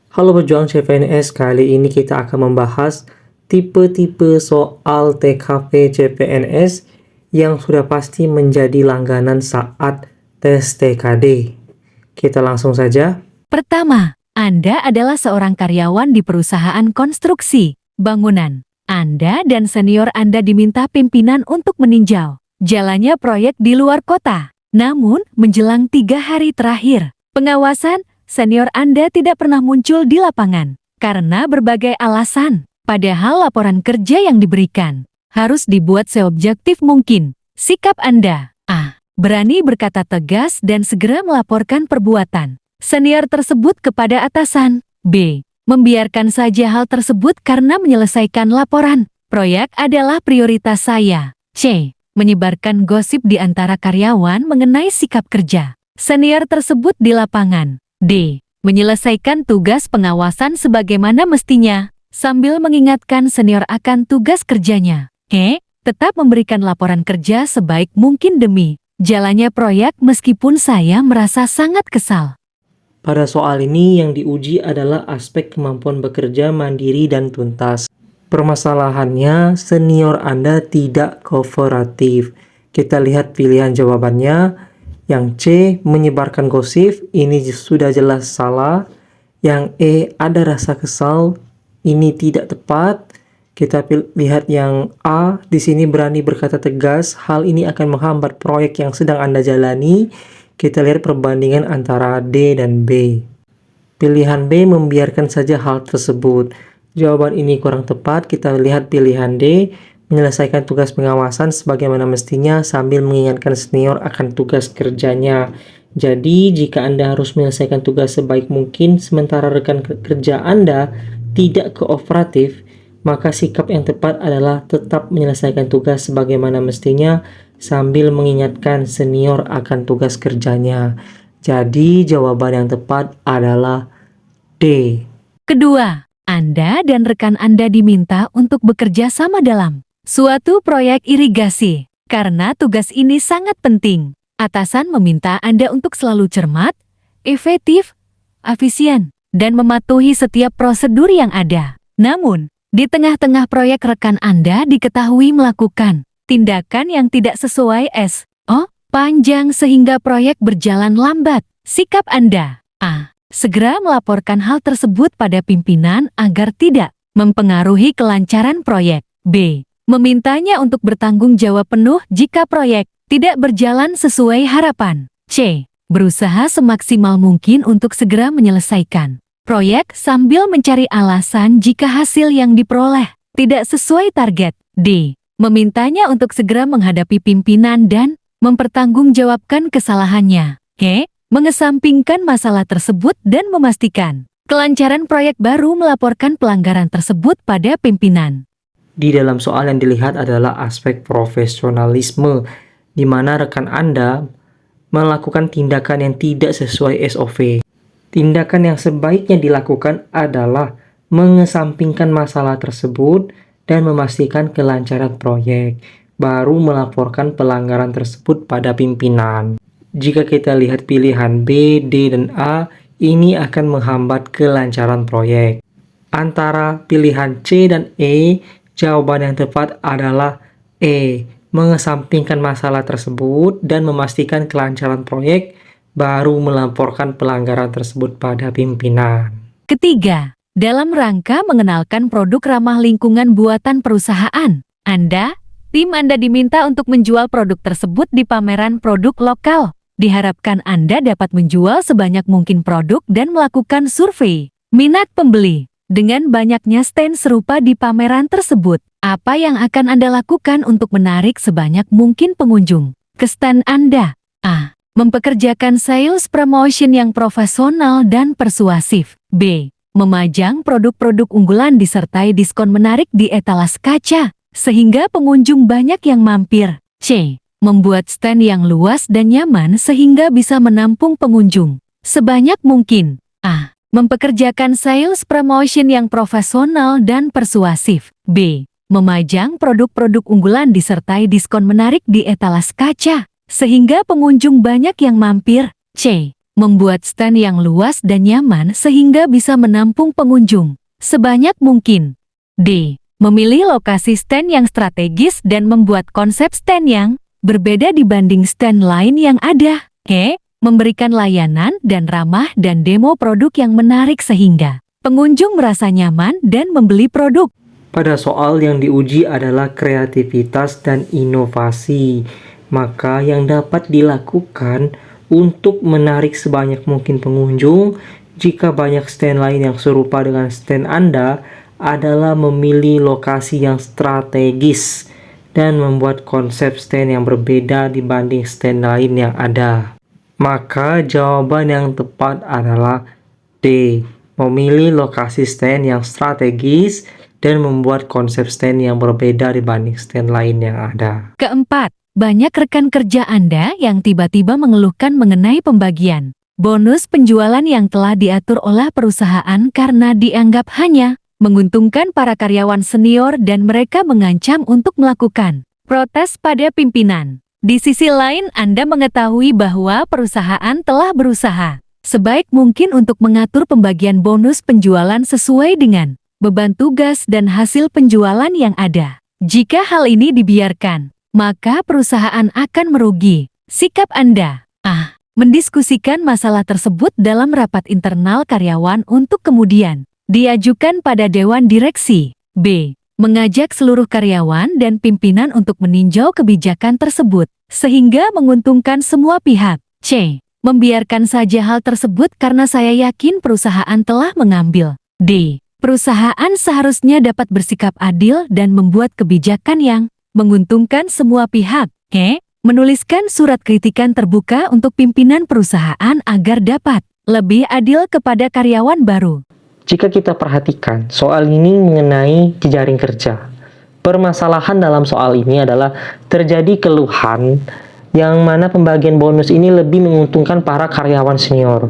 Halo pejuang CPNS, kali ini kita akan membahas tipe-tipe soal TKP CPNS yang sudah pasti menjadi langganan saat tes TKD. Kita langsung saja. Pertama, Anda adalah seorang karyawan di perusahaan konstruksi, bangunan. Anda dan senior Anda diminta pimpinan untuk meninjau jalannya proyek di luar kota. Namun, menjelang 3 hari terakhir, pengawasan, senior Anda tidak pernah muncul di lapangan karena berbagai alasan. Padahal laporan kerja yang diberikan harus dibuat seobjektif mungkin. Sikap Anda: A. Berani berkata tegas dan segera melaporkan perbuatan senior tersebut kepada atasan. B. Membiarkan saja hal tersebut karena menyelesaikan laporan proyek adalah prioritas saya. C. Menyebarkan gosip di antara karyawan mengenai sikap kerja senior tersebut di lapangan. D. Menyelesaikan tugas pengawasan sebagaimana mestinya, sambil mengingatkan senior akan tugas kerjanya. E. Tetap memberikan laporan kerja sebaik mungkin demi jalannya proyek meskipun saya merasa sangat kesal. Pada soal ini yang diuji adalah aspek kemampuan bekerja mandiri dan tuntas. Permasalahannya, senior Anda tidak kooperatif. Kita lihat pilihan jawabannya. Yang C, menyebarkan gosip, ini sudah jelas salah. Yang E, ada rasa kesal, ini tidak tepat. Kita lihat yang A, di sini berani berkata tegas, hal ini akan menghambat proyek yang sedang Anda jalani. Kita lihat perbandingan antara D dan B. Pilihan B, membiarkan saja hal tersebut. Jawaban ini kurang tepat. Kita lihat pilihan D, menyelesaikan tugas pengawasan sebagaimana mestinya sambil mengingatkan senior akan tugas kerjanya. Jadi, jika Anda harus menyelesaikan tugas sebaik mungkin sementara rekan kerja Anda tidak kooperatif, maka sikap yang tepat adalah tetap menyelesaikan tugas sebagaimana mestinya sambil mengingatkan senior akan tugas kerjanya. Jadi, jawaban yang tepat adalah D. Kedua, Anda dan rekan Anda diminta untuk bekerja sama dalam suatu proyek irigasi. Karena tugas ini sangat penting, atasan meminta Anda untuk selalu cermat, efektif, efisien, dan mematuhi setiap prosedur yang ada. Namun, di tengah-tengah proyek rekan Anda diketahui melakukan tindakan yang tidak sesuai SOP panjang sehingga proyek berjalan lambat. Sikap Anda: A. Segera melaporkan hal tersebut pada pimpinan agar tidak mempengaruhi kelancaran proyek. B. Memintanya untuk bertanggung jawab penuh jika proyek tidak berjalan sesuai harapan. C. Berusaha semaksimal mungkin untuk segera menyelesaikan proyek sambil mencari alasan jika hasil yang diperoleh tidak sesuai target. D. Memintanya untuk segera menghadapi pimpinan dan mempertanggungjawabkan kesalahannya. E. Mengesampingkan masalah tersebut dan memastikan kelancaran proyek baru melaporkan pelanggaran tersebut pada pimpinan. Di dalam soal yang dilihat adalah aspek profesionalisme, di mana rekan Anda melakukan tindakan yang tidak sesuai SOP. Tindakan yang sebaiknya dilakukan adalah mengesampingkan masalah tersebut dan memastikan kelancaran proyek, baru melaporkan pelanggaran tersebut pada pimpinan. Jika kita lihat pilihan B, D, dan A, ini akan menghambat kelancaran proyek. Antara pilihan C dan E, jawaban yang tepat adalah E, mengesampingkan masalah tersebut dan memastikan kelancaran proyek, baru melaporkan pelanggaran tersebut pada pimpinan. Ketiga, dalam rangka mengenalkan produk ramah lingkungan buatan perusahaan, tim Anda diminta untuk menjual produk tersebut di pameran produk lokal. Diharapkan Anda dapat menjual sebanyak mungkin produk dan melakukan survei minat pembeli. Dengan banyaknya stand serupa di pameran tersebut, apa yang akan Anda lakukan untuk menarik sebanyak mungkin pengunjung ke stand Anda? A. Mempekerjakan sales promotion yang profesional dan persuasif. B. Memajang produk-produk unggulan disertai diskon menarik di etalas kaca, sehingga pengunjung banyak yang mampir. C. Membuat stand yang luas dan nyaman sehingga bisa menampung pengunjung sebanyak mungkin. A. Mempekerjakan sales promotion yang profesional dan persuasif. B. Memajang produk-produk unggulan disertai diskon menarik di etalas kaca, sehingga pengunjung banyak yang mampir. C. Membuat stand yang luas dan nyaman sehingga bisa menampung pengunjung sebanyak mungkin. D. Memilih lokasi stand yang strategis dan membuat konsep stand yang berbeda dibanding stand lain yang ada. E. Memberikan layanan dan ramah dan demo produk yang menarik sehingga pengunjung merasa nyaman dan membeli produk. Pada soal yang diuji adalah kreativitas dan inovasi, maka yang dapat dilakukan untuk menarik sebanyak mungkin pengunjung jika banyak stand lain yang serupa dengan stand Anda adalah memilih lokasi yang strategis dan membuat konsep stand yang berbeda dibanding stand lain yang ada. Maka jawaban yang tepat adalah D. Memilih lokasi stand yang strategis dan membuat konsep stand yang berbeda dibanding stand lain yang ada. Keempat, banyak rekan kerja Anda yang tiba-tiba mengeluhkan mengenai pembagian bonus penjualan yang telah diatur oleh perusahaan karena dianggap hanya menguntungkan para karyawan senior dan mereka mengancam untuk melakukan protes pada pimpinan. Di sisi lain, Anda mengetahui bahwa perusahaan telah berusaha sebaik mungkin untuk mengatur pembagian bonus penjualan sesuai dengan beban tugas dan hasil penjualan yang ada. Jika hal ini dibiarkan, maka perusahaan akan merugi. Sikap Anda mendiskusikan masalah tersebut dalam rapat internal karyawan untuk kemudian diajukan pada Dewan Direksi. B. Mengajak seluruh karyawan dan pimpinan untuk meninjau kebijakan tersebut, sehingga menguntungkan semua pihak. C. Membiarkan saja hal tersebut karena saya yakin perusahaan telah mengambil. D. Perusahaan seharusnya dapat bersikap adil dan membuat kebijakan yang menguntungkan semua pihak. E. Menuliskan surat kritikan terbuka untuk pimpinan perusahaan agar dapat lebih adil kepada karyawan baru. Jika kita perhatikan, soal ini mengenai jejaring kerja. Permasalahan dalam soal ini adalah terjadi keluhan yang mana pembagian bonus ini lebih menguntungkan para karyawan senior.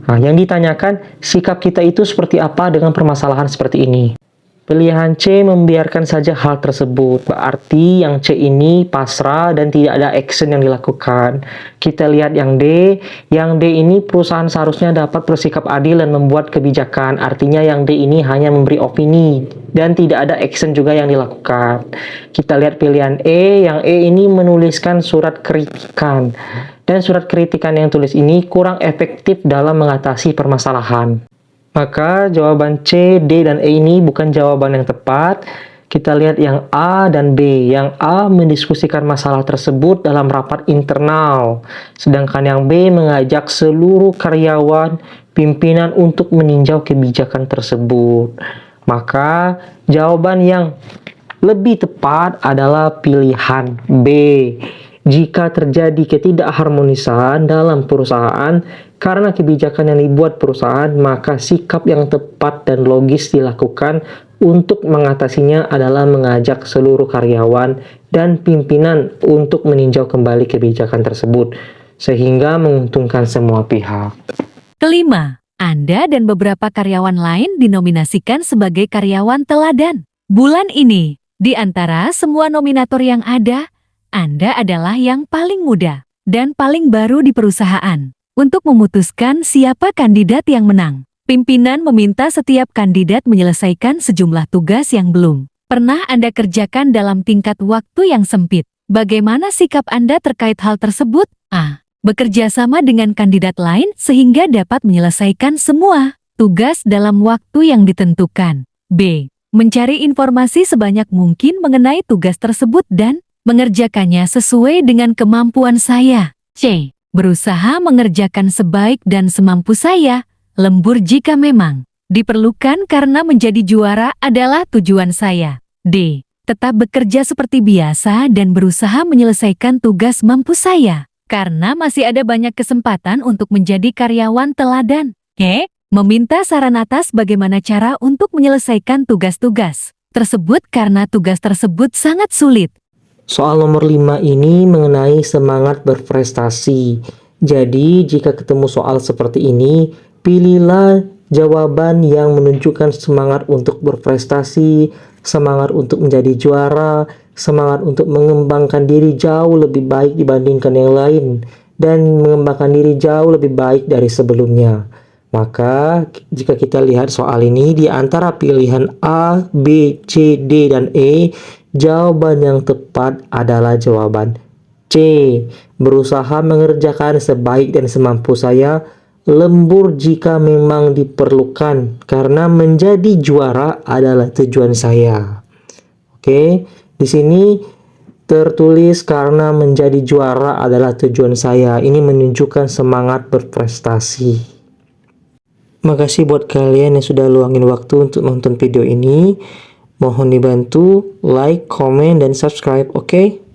Nah, yang ditanyakan, sikap kita itu seperti apa dengan permasalahan seperti ini? Pilihan C, membiarkan saja hal tersebut. Berarti yang C ini pasrah dan tidak ada action yang dilakukan. Kita lihat yang D. Yang D ini perusahaan seharusnya dapat bersikap adil dan membuat kebijakan. Artinya yang D ini hanya memberi opini dan tidak ada action juga yang dilakukan. Kita lihat pilihan E. Yang E ini menuliskan surat kritikan. Dan surat kritikan yang tulis ini kurang efektif dalam mengatasi permasalahan. Maka jawaban C, D, dan E ini bukan jawaban yang tepat. Kita lihat yang A dan B. Yang A mendiskusikan masalah tersebut dalam rapat internal. Sedangkan yang B mengajak seluruh karyawan pimpinan untuk meninjau kebijakan tersebut. Maka jawaban yang lebih tepat adalah pilihan B. Jika terjadi ketidakharmonisan dalam perusahaan karena kebijakan yang dibuat perusahaan, maka sikap yang tepat dan logis dilakukan untuk mengatasinya adalah mengajak seluruh karyawan dan pimpinan untuk meninjau kembali kebijakan tersebut, sehingga menguntungkan semua pihak. Kelima, Anda dan beberapa karyawan lain dinominasikan sebagai karyawan teladan. Bulan ini, di antara semua nominator yang ada, Anda adalah yang paling muda dan paling baru di perusahaan. Untuk memutuskan siapa kandidat yang menang, pimpinan meminta setiap kandidat menyelesaikan sejumlah tugas yang belum pernah Anda kerjakan dalam tingkat waktu yang sempit. Bagaimana sikap Anda terkait hal tersebut? A. Bekerja sama dengan kandidat lain sehingga dapat menyelesaikan semua tugas dalam waktu yang ditentukan. B. Mencari informasi sebanyak mungkin mengenai tugas tersebut dan mengerjakannya sesuai dengan kemampuan saya. C. Berusaha mengerjakan sebaik dan semampu saya, lembur jika memang diperlukan karena menjadi juara adalah tujuan saya. D. Tetap bekerja seperti biasa dan berusaha menyelesaikan tugas mampu saya, karena masih ada banyak kesempatan untuk menjadi karyawan teladan. E. Meminta saran atas bagaimana cara untuk menyelesaikan tugas-tugas tersebut karena tugas tersebut sangat sulit. Soal nomor 5 ini mengenai semangat berprestasi. Jadi, jika ketemu soal seperti ini, pilihlah jawaban yang menunjukkan semangat untuk berprestasi, semangat untuk menjadi juara, semangat untuk mengembangkan diri jauh lebih baik dibandingkan yang lain. dan mengembangkan diri jauh lebih baik dari sebelumnya. Maka, jika kita lihat soal ini di antara pilihan A, B, C, D, dan E, jawaban yang tepat adalah jawaban C. Berusaha mengerjakan sebaik dan semampu saya, lembur jika memang diperlukan, karena menjadi juara adalah tujuan saya. Oke, di sini tertulis karena menjadi juara adalah tujuan saya. Ini menunjukkan semangat berprestasi. Makasih buat kalian yang sudah luangin waktu untuk nonton video ini. Mohon dibantu like, komen, dan subscribe, oke?